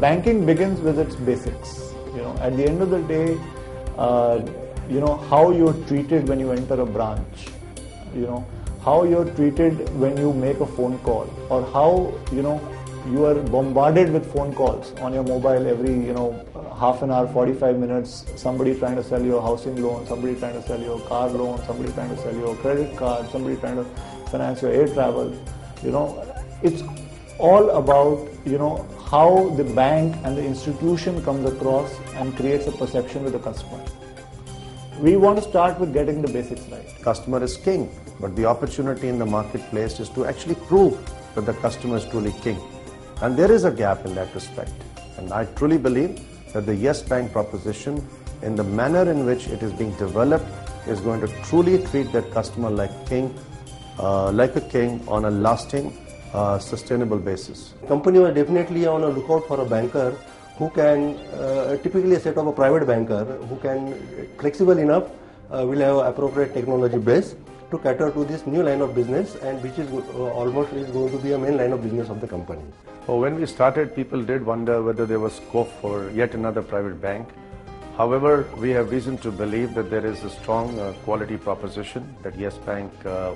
banking begins with its basics. At the end of the day, how you're treated when you enter a branch, how you're treated when you make a phone call, or how, you are bombarded with phone calls on your mobile every, half an hour, 45 minutes, somebody trying to sell you a housing loan, somebody trying to sell you a car loan, somebody trying to sell you a credit card, somebody trying to finance your air travel. It's all about, how the bank and the institution comes across and creates a perception with the customer. We want to start with getting the basics right. Customer is king, but the opportunity in the marketplace is to actually prove that the customer is truly king. And there is a gap in that respect. And I truly believe that the Yes Bank proposition, in the manner in which it is being developed, is going to truly treat that customer like a king on a lasting, sustainable basis. Company are definitely on a lookout for a banker who can, typically a set of a private banker, who can, flexible enough, will have appropriate technology base to cater to this new line of business, and which is almost is going to be a main line of business of the company. Well, when we started, people did wonder whether there was scope for yet another private bank. However, we have reason to believe that there is a strong quality proposition that Yes Bank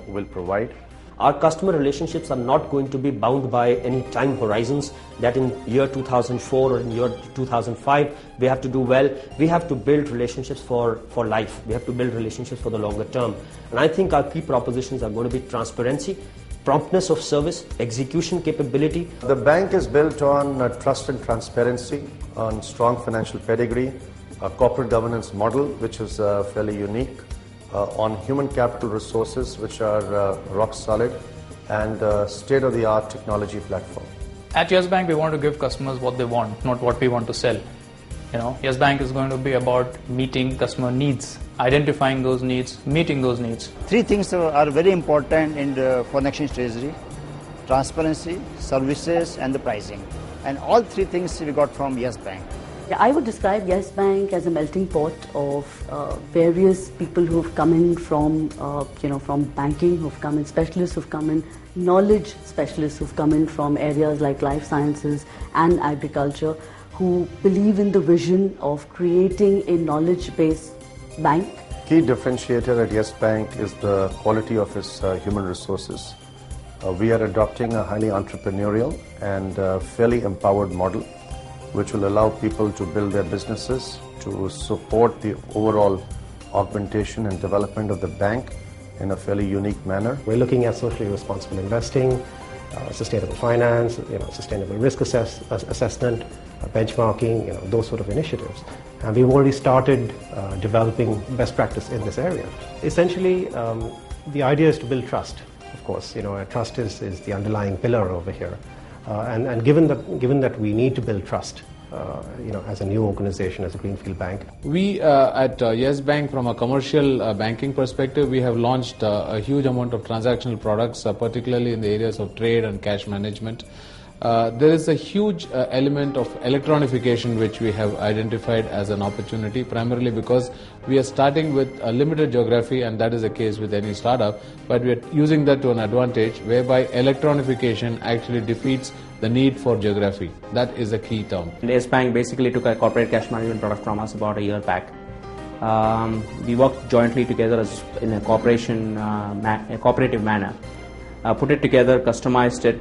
will provide. Our customer relationships are not going to be bound by any time horizons that in year 2004 or in year 2005 we have to do well. We have to build relationships for life. We have to build relationships for the longer term. And I think our key propositions are going to be transparency, promptness of service, execution capability. The bank is built on trust and transparency, on strong financial pedigree, a corporate governance model which is fairly unique, on human capital resources which are rock solid, and state-of-the-art technology platform. At Yes Bank, we want to give customers what they want, not what we want to sell. Yes Bank is going to be about meeting customer needs, identifying those needs, meeting those needs. Three things are very important in the foreign exchange treasury: transparency, services, and the pricing. And all three things we got from Yes Bank. I would describe Yes Bank as a melting pot of various people who have come in from, from banking, who've come in, specialists who've come in, knowledge specialists who've come in from areas like life sciences and agriculture, who believe in the vision of creating a knowledge-based bank. Key differentiator at Yes Bank is the quality of its human resources. We are adopting a highly entrepreneurial and fairly empowered model, which will allow people to build their businesses, to support the overall augmentation and development of the bank in a fairly unique manner. We're looking at socially responsible investing, sustainable finance, sustainable risk assessment, benchmarking, those sort of initiatives. And we've already started developing best practice in this area. Essentially, the idea is to build trust. Of course, trust is the underlying pillar over here. And given that we need to build trust, as a new organization, as a Greenfield Bank. We at Yes Bank, from a commercial banking perspective, we have launched a huge amount of transactional products, particularly in the areas of trade and cash management. There is a huge element of electronification which we have identified as an opportunity, primarily because we are starting with a limited geography, and that is the case with any startup, but we are using that to an advantage whereby electronification actually defeats the need for geography. That is a key term. Yes Bank basically took a corporate cash management product from us about a year back. We worked jointly together in a cooperative manner. Put it together, customized it.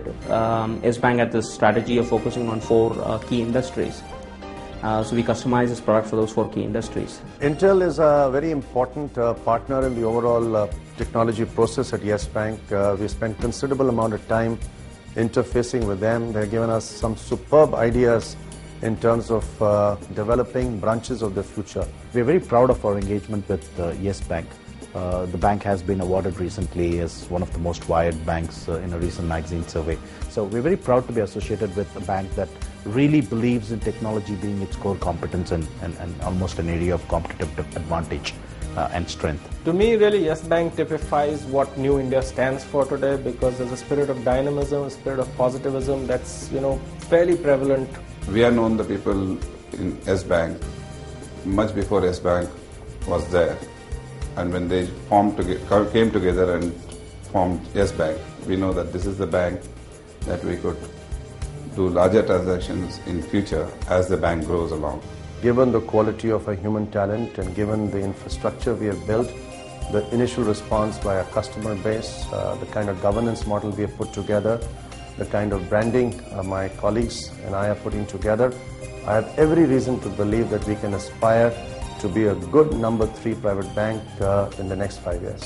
Yes Bank had this strategy of focusing on 4 key industries. So we customized this product for those 4 key industries. Intel is a very important partner in the overall technology process at Yes Bank. We spent considerable amount of time interfacing with them. They've given us some superb ideas in terms of developing branches of the future. We're very proud of our engagement with Yes Bank. The bank has been awarded recently as one of the most wired banks in a recent magazine survey. So we're very proud to be associated with a bank that really believes in technology being its core competence and almost an area of competitive advantage and strength. To me, really, Yes Bank typifies what New India stands for today, because there's a spirit of dynamism, a spirit of positivism that's fairly prevalent. We have known the people in Yes Bank much before Yes Bank was there. And when they came together and formed Yes Bank, we know that this is the bank that we could do larger transactions in future as the bank grows along. Given the quality of our human talent and given the infrastructure we have built, the initial response by our customer base, the kind of governance model we have put together, the kind of branding my colleagues and I are putting together, I have every reason to believe that we can aspire to be a good number 3 private bank in the next 5 years.